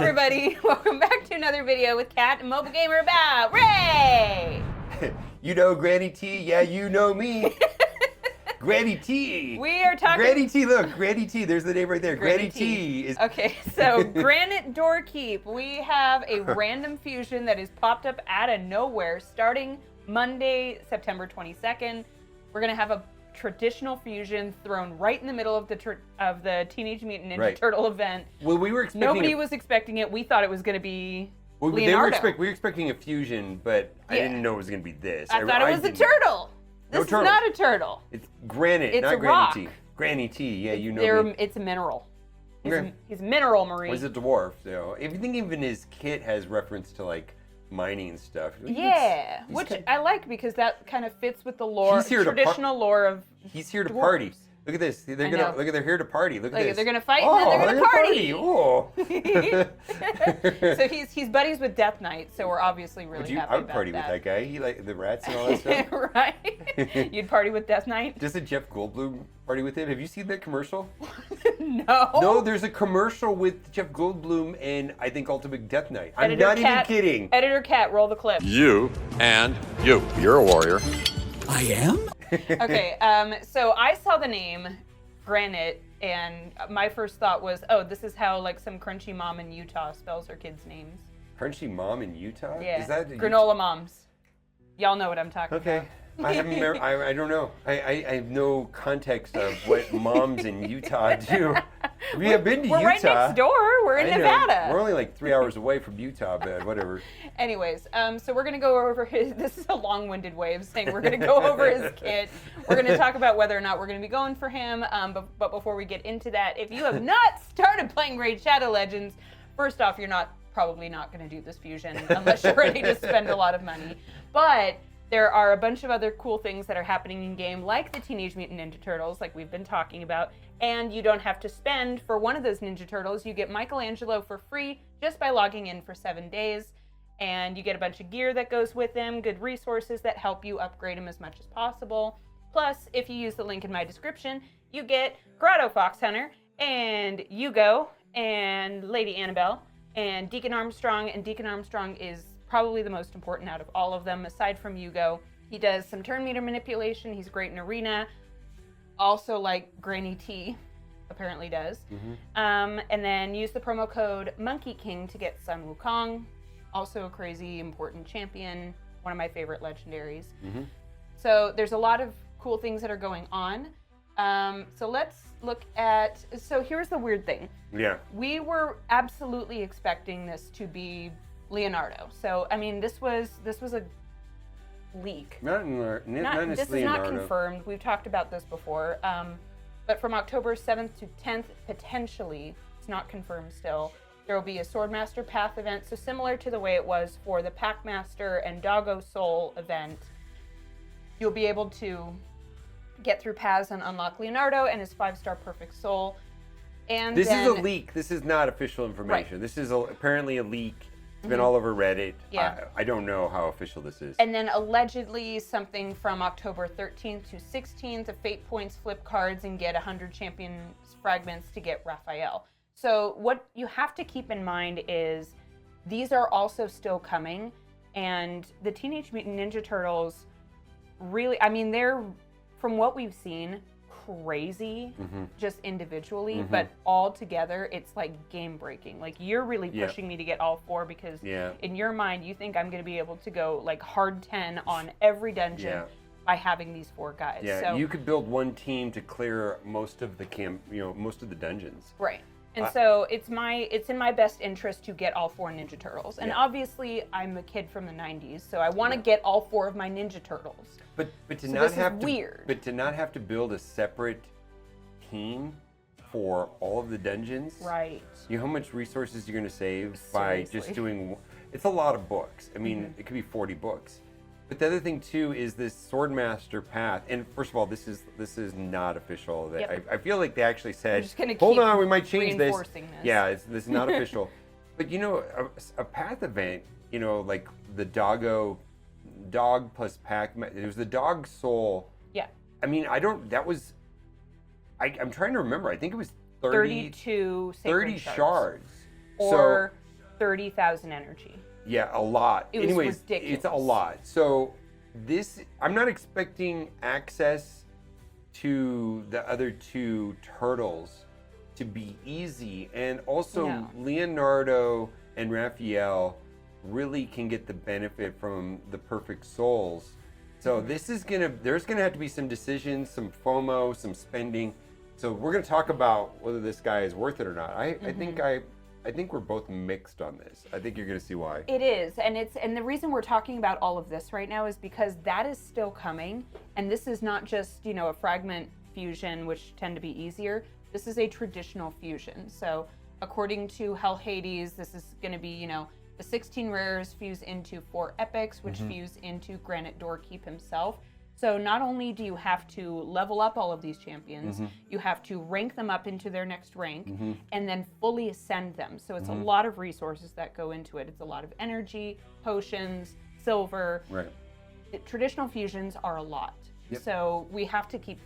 everybody. Welcome back to another video with Kat and Mobile Gamer about Ray. You know Granny T? Yeah, you know me. Granny T. We are talking... Granny T, look. Granny T. There's the name right there. Granny T. is... Okay, so Granite Doorkeep. We have a random fusion that has popped up out of nowhere starting Monday, September 22nd. We're going to have a traditional fusion thrown right in the middle of the Teenage Mutant Ninja Turtle event. Well, we were expecting... Nobody was expecting it. We thought it was going to be... Well, Leonardo. we were expecting a fusion, but I didn't know it was going to be this. I thought it was a turtle. This is not a turtle. It's granite, it's not a Granny rock. T. Granny T, yeah, you know me. It's a mineral. He's, Okay. he's a mineral, Marie. He's a dwarf, so everything, even his kit has reference to like mining and stuff. Yeah, which I like because that kind of fits with the lore, traditional lore of. He's here to dwarves. party. Look at this. They're here to party. Look at this. They're gonna fight and then they're gonna party. Oh. So he's buddies with Death Knight, so we're obviously really happy about that. I would party with that guy. He like the rats and all that stuff. Right? You'd party with Death Knight? Does a Jeff Goldblum party with him? Have you seen that commercial? No. No, there's a commercial with Jeff Goldblum and I think Ultimate Death Knight. I'm not even kidding. Editor Cat, roll the clip. You and you. You're a warrior. I am? Okay, so I saw the name Granite, and my first thought was, oh, this is how like some crunchy mom in Utah spells her kids' names. Crunchy mom in Utah? Yeah. Is that granola moms? Y'all know what I'm talking about. Okay. I haven't. I don't know. I have no context of what moms in Utah do. We have been to Utah. We're right next door. We're in Nevada. We're only like 3 hours away from Utah, but whatever. Anyways, so we're gonna go over his. This is a long-winded way of saying we're gonna go over his kit. We're gonna talk about whether or not we're gonna be going for him. But before we get into that, if you have not started playing Raid Shadow Legends, first off, you're probably not gonna do this fusion unless you're ready to spend a lot of money. But there are a bunch of other cool things that are happening in game, like the Teenage Mutant Ninja Turtles, like we've been talking about, and you don't have to spend for one of those Ninja Turtles. You get Michelangelo for free just by logging in for 7 days, and you get a bunch of gear that goes with him, good resources that help you upgrade him as much as possible. Plus, if you use the link in my description, you get Grotto Fox Hunter, and Yugo, and Lady Annabelle, and Deacon Armstrong, and Deacon Armstrong is probably the most important out of all of them, aside from Yugo. He does some turn meter manipulation. He's great in Arena. Also, like Granny T apparently does. Mm-hmm. And then use the promo code Monkey King to get Sun Wukong. Also a crazy important champion. One of my favorite legendaries. Mm-hmm. So there's a lot of cool things that are going on. So let's look at. So here's the weird thing. Yeah. We were absolutely expecting this to be Leonardo. So I mean, this was a leak. This is not confirmed. We've talked about this before. But from October 7th to 10th, potentially, it's not confirmed still, there will be a Swordmaster Path event. So similar to the way it was for the Packmaster and Doggo Soul event, you'll be able to get through paths and unlock Leonardo and his 5-star Perfect Soul. And this is a leak. This is not official information. Right. This is apparently a leak. It's been all over Reddit. Yeah. I don't know how official this is. And then allegedly something from October 13th to 16th, of Fate Points flip cards and get 100 Champions fragments to get Raphael. So what you have to keep in mind is these are also still coming, and the Teenage Mutant Ninja Turtles really, I mean, they're, from what we've seen, crazy just individually, but all together it's like game breaking. Like you're really pushing me to get all 4 because in your mind you think I'm going to be able to go like hard 10 on every dungeon by having these 4 guys. Yeah, so, you could build one team to clear most of the most of the dungeons. Right. And so it's in my best interest to get all 4 Ninja Turtles. And obviously I'm a kid from the 90s, so I want to get all 4 of my Ninja Turtles. But to so not this have is to weird. But to not have to build a separate team for all of the dungeons. Right. You know how much resources you're going to save by just doing. It's a lot of books. I mean, it could be 40 books. But the other thing too is this Swordmaster Path. And first of all, this is not official. I feel like they actually said, "Hold on, we might change this." Yeah, this is not official. But you know, a path event. You know, like the Dog plus Pack. It was the Dog Soul. Yeah. I mean, that was. I'm trying to remember. I think it was 32 30 shards. shards. Or 30,000 energy. Yeah, a lot. It was Anyways, ridiculous. it's a lot. So I'm not expecting access to the other two turtles to be easy. And also No. Leonardo and Raphael really can get the benefit from the perfect souls. So there's gonna have to be some decisions, some FOMO, some spending. So we're gonna talk about whether this guy is worth it or not. I think we're both mixed on this. I think you're gonna see why. It is, and the reason we're talking about all of this right now is because that is still coming, and this is not just a fragment fusion, which tend to be easier. This is a traditional fusion. So according to Hell Hades, this is going to be the 16 rares fuse into 4 epics, which fuse into Granite Doorkeep himself. So not only do you have to level up all of these champions, you have to rank them up into their next rank, and then fully ascend them. So it's a lot of resources that go into it. It's a lot of energy, potions, silver. Right. Traditional fusions are a lot. Yep. So we have to keep.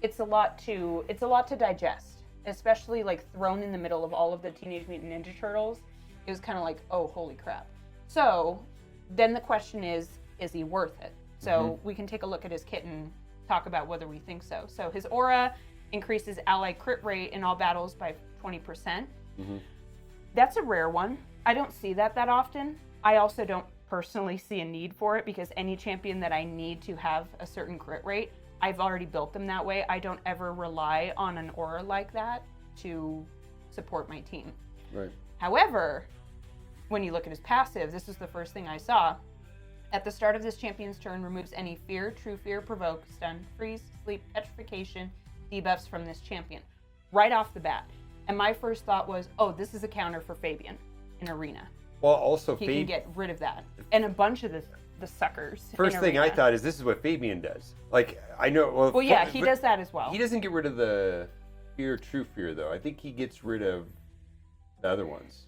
It's a lot to digest, especially like thrown in the middle of all of the Teenage Mutant Ninja Turtles. It was kind of like, oh, holy crap. So then the question is he worth it? So we can take a look at his kit and talk about whether we think so. So his aura increases ally crit rate in all battles by 20%. That's a rare one. I don't see that often. I also don't personally see a need for it because any champion that I need to have a certain crit rate, I've already built them that way. I don't ever rely on an aura like that to support my team. Right. However, when you look at his passive, this is the first thing I saw. At the start of this champion's turn, removes any fear, true fear, provoke, stun, freeze, sleep, petrification, debuffs from this champion. Right off the bat. And my first thought was, oh, this is a counter for Fabian in Arena. Well, also He can get rid of that. And a bunch of the suckers. First thing I thought is this is what Fabian does. Like, I know. Well, yeah, he does that as well. He doesn't get rid of the fear, true fear, though. I think he gets rid of the other ones.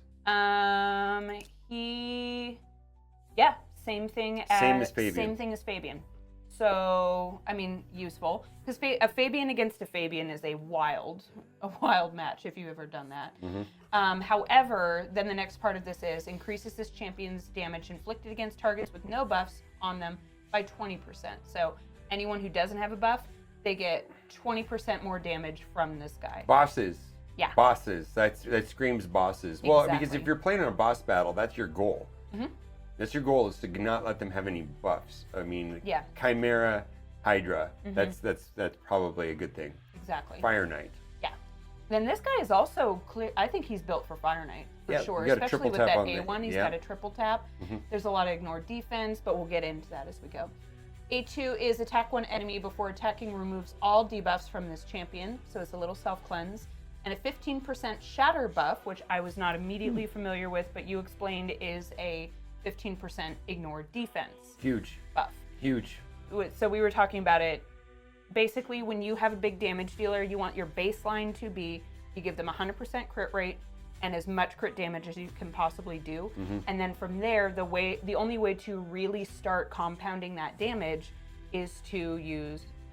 Same thing as Fabian. So, I mean, useful. Because a Fabian against a Fabian is a wild match, if you've ever done that. However, then the next part of this is increases this champion's damage inflicted against targets with no buffs on them by 20%. So anyone who doesn't have a buff, they get 20% more damage from this guy. Bosses. Yeah. Bosses. That screams bosses. Well, because Exactly. if you're playing in a boss battle, that's your goal. That's your goal, is to not let them have any buffs. I mean, Yeah. Chimera, Hydra. That's probably a good thing. Exactly. Fire Knight. Yeah. Then this guy is also clear. I think he's built for Fire Knight for Yeah, sure, you got a especially triple with tap that on the- A1. He's yeah. got a triple tap. There's a lot of ignored defense, but we'll get into that as we go. A2 is attack one enemy before attacking, removes all debuffs from this champion, so it's a little self-cleanse. And a 15% shatter buff, which I was not immediately familiar with, but you explained is a 15% ignore defense Huge. buff. Huge. So we were talking about it. Basically, when you have a big damage dealer, you want your baseline to be, you give them 100% crit rate and as much crit damage as you can possibly do. And then from there, the only way to really start compounding that damage is to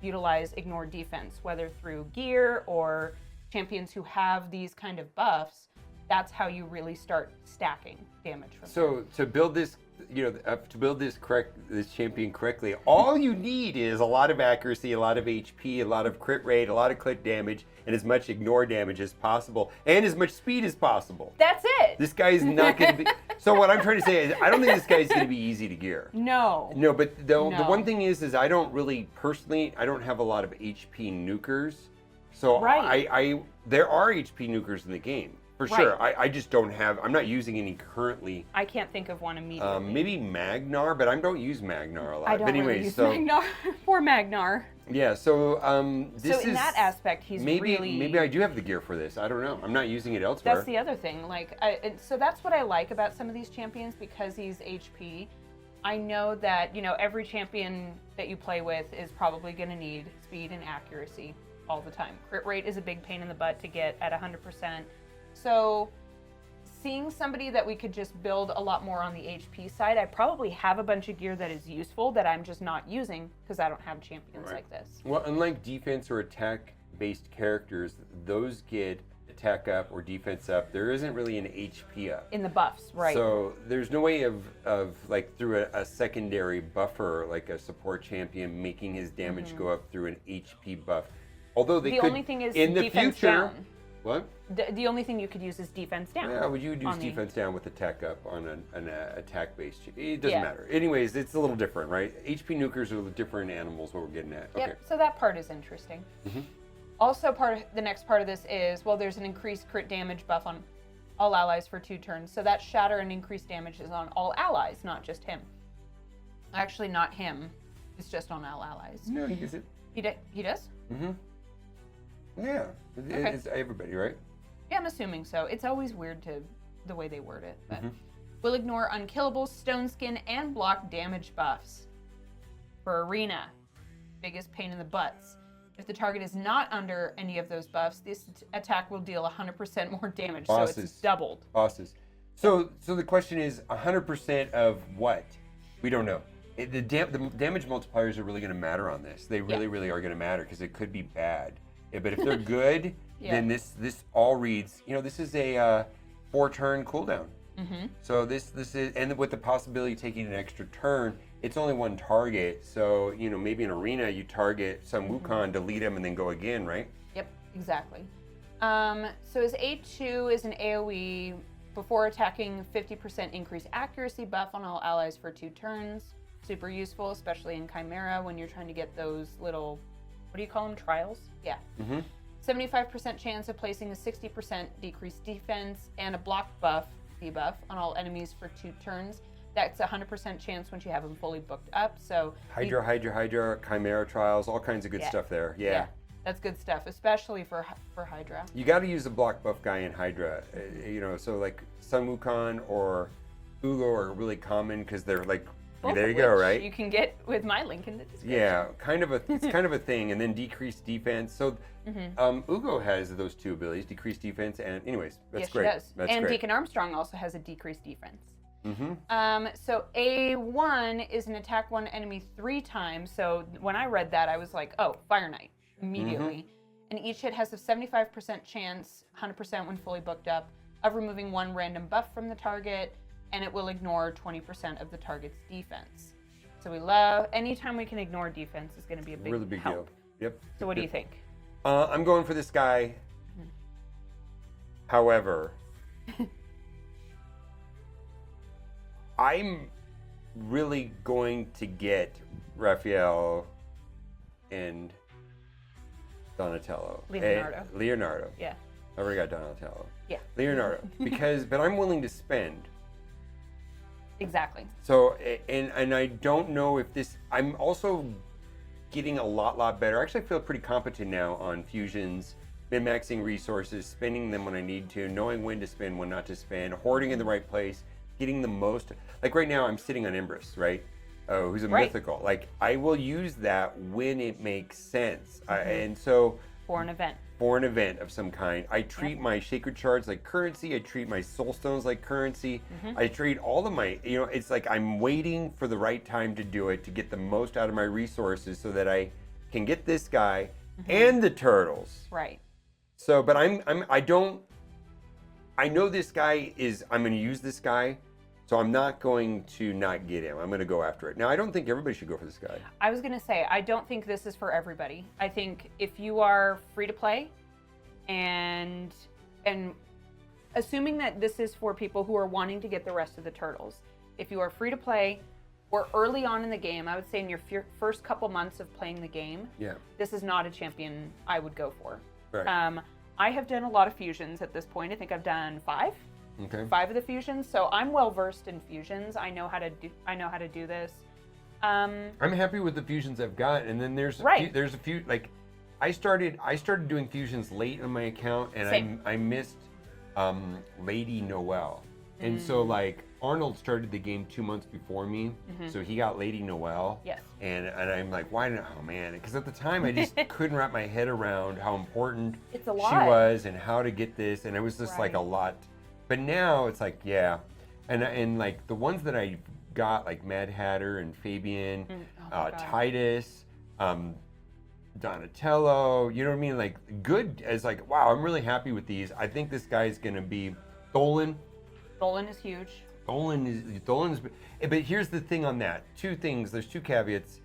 utilize ignore defense, whether through gear or champions who have these kind of buffs. That's how you really start stacking damage from So to build this, this champion correctly, all you need is a lot of accuracy, a lot of HP, a lot of crit rate, a lot of crit damage, and as much ignore damage as possible, and as much speed as possible. That's it. This guy is not going to be. So what I'm trying to say is, I don't think this guy is going to be easy to gear. No. No, but the No. one thing is I don't really personally, I don't have a lot of HP nukers. So Right. there are HP nukers in the game. For Right. sure. I just don't have, I'm not using any currently. I can't think of one immediately. Maybe Magnar, but I don't use Magnar a lot. I don't but anyways, really use so Magnar. Poor Magnar. yeah, so this So in that aspect, he's really. maybe I do have the gear for this. I don't know. I'm not using it elsewhere. That's the other thing. So that's what I like about some of these champions, because he's HP. I know that every champion that you play with is probably going to need speed and accuracy all the time. Crit rate is a big pain in the butt to get at 100%. So seeing somebody that we could just build a lot more on the HP side, I probably have a bunch of gear that is useful that I'm just not using because I don't have champions like this. Well, unlike defense or attack-based characters, those get attack up or defense up, there isn't really an HP up. In the buffs, right. So there's no way of like through a secondary buffer, like a support champion, making his damage go up through an HP buff. Although they the could, only thing is in the defense future, down. What? The only thing you could use is defense down. Yeah, would you use defense down with attack up on an attack-based? It doesn't matter. Anyways, it's a little different, right? HP nukers are different animals, what we're getting at. Yep, Okay. so that part is interesting. Also, the next part of this is, well, there's an increased crit damage buff on all allies for 2 turns. So that shatter and increased damage is on all allies, not just him. Actually, not him. It's just on all allies. No, he gets it. He does? Yeah, it's everybody, right? Yeah, I'm assuming so. It's always weird the way they word it. But we'll ignore unkillable, stone skin, and block damage buffs. For arena, biggest pain in the butts. If the target is not under any of those buffs, this attack will deal 100% more damage, so it's doubled. Bosses. So the question is 100% of what? We don't know. The damage multipliers are really going to matter on this. They really, really are going to matter because it could be bad. Yeah, but if they're good, then this all reads. This is a 4-turn cooldown. So this is, and with the possibility of taking an extra turn, it's only 1 target. So maybe in arena you target some Wukong, delete him, and then go again, right? Yep, exactly. So his A2 is an AOE before attacking, 50% increased accuracy buff on all allies for 2 turns. Super useful, especially in Chimera when you're trying to get those little, what do you call them, trials? Yeah. 75% chance of placing a 60% decreased defense and a block buff, debuff, on all enemies for 2 turns. That's a 100% chance once you have them fully booked up. So Hydra, Chimera trials, all kinds of good stuff there. Yeah. That's good stuff, especially for Hydra. You got to use a block buff guy in Hydra. So like Sun Wukong or Ugo are really common because they're like, Both there you of go, which right? You can get with my link in the description. Yeah, it's kind of a thing, and then decreased defense. So Ugo has those 2 abilities, decreased defense, and anyways, that's great. Yes, she does. That's and great. Deacon Armstrong also has a decreased defense. So A1 is an attack 1 enemy 3 times. So when I read that, I was like, oh, Fire Knight, immediately. And each hit has a 75% chance, 100% when fully booked up, of removing 1 random buff from the target, and it will ignore 20% of the target's defense. So we love, anytime we can ignore defense is going to be a really big help. deal. Yep. So what do you think? I'm going for this guy. However, I'm really going to get Raphael and Donatello. Leonardo. Yeah. I already got Donatello. Yeah. Leonardo. But I'm willing to spend. Exactly. So, and I don't know if this, I'm also getting a lot better. Actually, I feel pretty competent now on fusions, min-maxing resources, spending them when I need to, knowing when to spend, when not to spend, hoarding in the right place, getting the most. Like right now, I'm sitting on Embrys, right? Oh, who's a mythical. Like, I will use that when it makes sense. And so... For an event. For an event of some kind. I treat my sacred shards like currency. I treat my soul stones like currency. I treat all of my, it's like I'm waiting for the right time to do it, to get the most out of my resources so that I can get this guy and the turtles. Right. So, but I know this guy I'm going to use this guy. So I'm not going to not get him. I'm going to go after it. Now, I don't think everybody should go for this guy. I was going to say, I don't think this is for everybody. I think if you are free to play and assuming that this is for people who are wanting to get the rest of the turtles, if you are free to play or early on in the game, I would say in your first couple months of playing the game, this is not a champion I would go for. Right. I have done a lot of fusions at this point. I think I've done 5. Okay. 5 of the fusions, so I'm well versed in fusions. I know how to do this. I'm happy with the fusions I've got, and then there's a few like I started doing fusions late in my account, and I missed Lady Noelle, and so like Arnold started the game 2 months before me, so he got Lady Noelle. Yes. And I'm like, why didn't? Oh man, because at the time I just couldn't wrap my head around how important she was and how to get this, and it was just like a lot. But now it's like, and like the ones that I got, like Mad Hatter and Fabian, Titus, Donatello, you know what I mean? Like good as like, wow, I'm really happy with these. I think this guy's gonna be Dolan. Dolan is huge. Dolan's, but here's the thing on that. Two things. There's two caveats.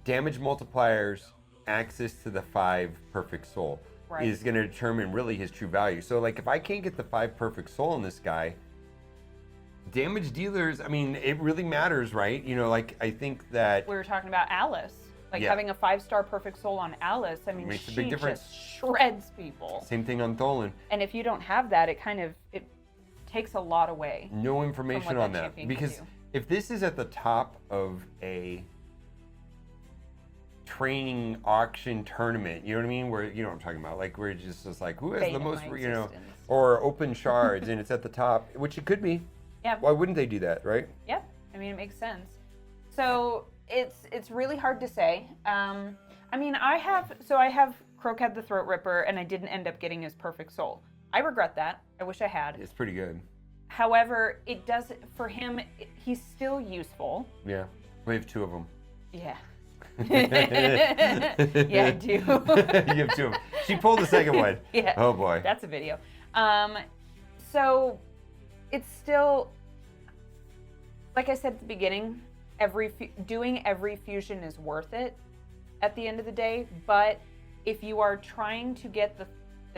Damage multipliers, access to the 5 perfect soul is going to determine really his true value. So like if I can't get the 5 perfect soul in this guy, damage dealers, I mean, it really matters, right? You know, like I think that we were talking about Alice. Like having a 5-star perfect soul on Alice, I mean, makes a she big difference. just shreds people. Same thing on Dolan. And if you don't have that, it takes a lot away. No information on that. Because if this is at the top of a training auction tournament, you know what I mean? Where, you know what I'm talking about? Like, where it's just like, who has the most, you know, or open shards and it's at the top, which it could be. Yeah. Why wouldn't they do that, right? Yeah. I mean, it makes sense. So it's really hard to say. I mean, I have Croakhead the Throat Ripper, and I didn't end up getting his perfect soul. I regret that. I wish I had. It's pretty good. However, it does for him. He's still useful. Yeah, we have 2 of them. Yeah. Yeah, I do. You have 2 of them. She pulled the second one. Yeah. Oh boy. That's a video. So it's still, like I said at the beginning, doing every fusion is worth it at the end of the day. But if you are trying to get the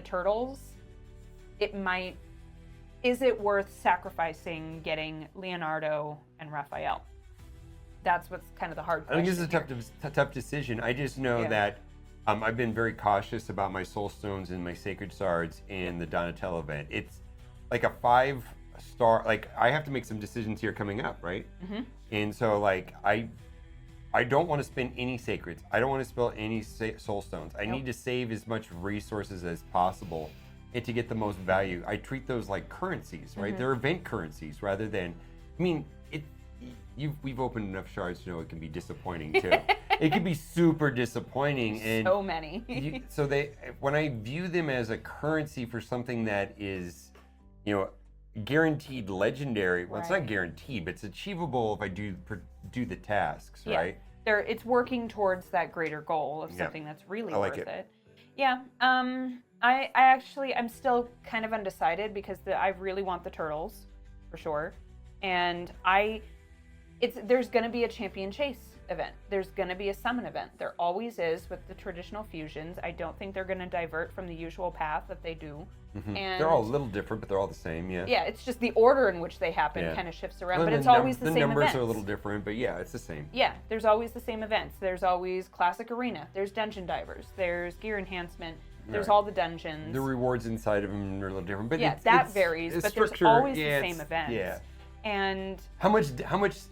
turtles, is it worth sacrificing getting Leonardo and Raphael? That's what's kind of the hard question. I think this is a tough decision. I just know that I've been very cautious about my soul stones and my sacred shards in the Donatello event. It's like a 5-star, like I have to make some decisions here coming up, right? Mm-hmm. And so like I don't want to spend any sacreds. I don't want to spend any soul stones. I need to save as much resources as possible and to get the most value. I treat those like currencies, right? Mm-hmm. They're event currencies rather than, I mean, we've opened enough shards to know it can be disappointing too. It can be super disappointing. And so many. So when I view them as a currency for something that is, you know, guaranteed legendary, well, it's not guaranteed, but it's achievable if I do the tasks, right? It's working towards that greater goal of something that's really worth it. Yeah. I'm still kind of undecided because I really want the turtles for sure. And there's going to be a champion chase event. There's going to be a summon event. There always is with the traditional fusions. I don't think they're going to divert from the usual path that they do. Mm-hmm. And they're all a little different, but they're all the same, yeah. Yeah, it's just the order in which they happen kind of shifts around, but it's always the same events. The numbers are a little different, but yeah, it's the same. Yeah, there's always the same events. There's always Classic Arena. There's Dungeon Divers. There's Gear Enhancement. There's all the dungeons. The rewards inside of them are a little different, but that varies. But there's always the same events. Yeah. And how much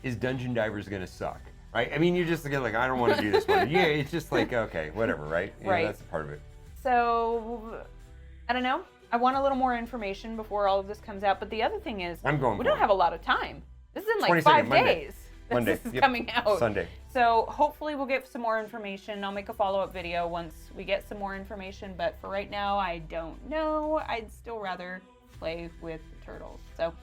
is Dungeon Divers gonna suck? Right? I mean, you're just like, I don't want to do this one. Yeah, it's just like, okay, whatever, right? Yeah, that's a part of it. So, I don't know. I want a little more information before all of this comes out. But the other thing is, we don't have a lot of time. This is in like 5 days. Monday. This is coming out. Sunday. So hopefully we'll get some more information. I'll make a follow-up video once we get some more information. But for right now, I don't know. I'd still rather play with the turtles. So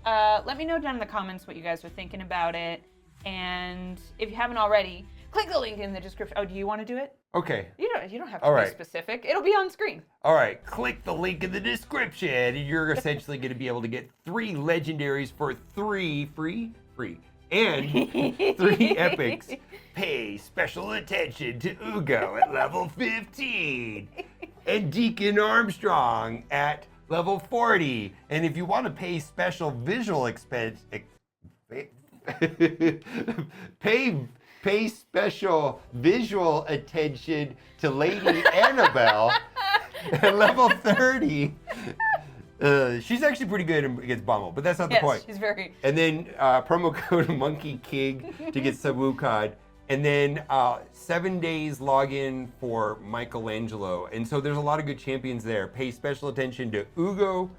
let me know down in the comments what you guys are thinking about it. And if you haven't already, click the link in the description. Oh, do you want to do it? Okay. You don't have to be specific. It'll be on screen. All right. Click the link in the description. And you're essentially going to be able to get 3 legendaries for 3 free. And 3 epics. Pay special attention to Ugo at level 15. And Deacon Armstrong at level 40. And if you want to pay special visual expense, pay special visual attention to Lady Annabelle at level 30. She's actually pretty good against Bommel, but that's not the point. She's very. And then promo code Monkey King to get Sabucod. And then 7 days login for Michelangelo. And so there's a lot of good champions there. Pay special attention to Ugo,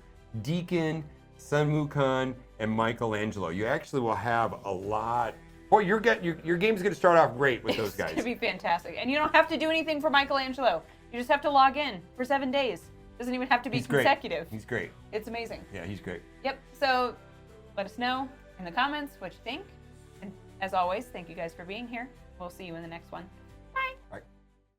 Deacon, Sun Wukong, and Michelangelo. You actually will have a lot. Boy, your game's going to start off great with those guys. It's going to be fantastic. And you don't have to do anything for Michelangelo. You just have to log in for 7 days. Doesn't even have to be consecutive. He's great. It's amazing. Yeah, he's great. Yep. So let us know in the comments what you think. And as always, thank you guys for being here. We'll see you in the next one.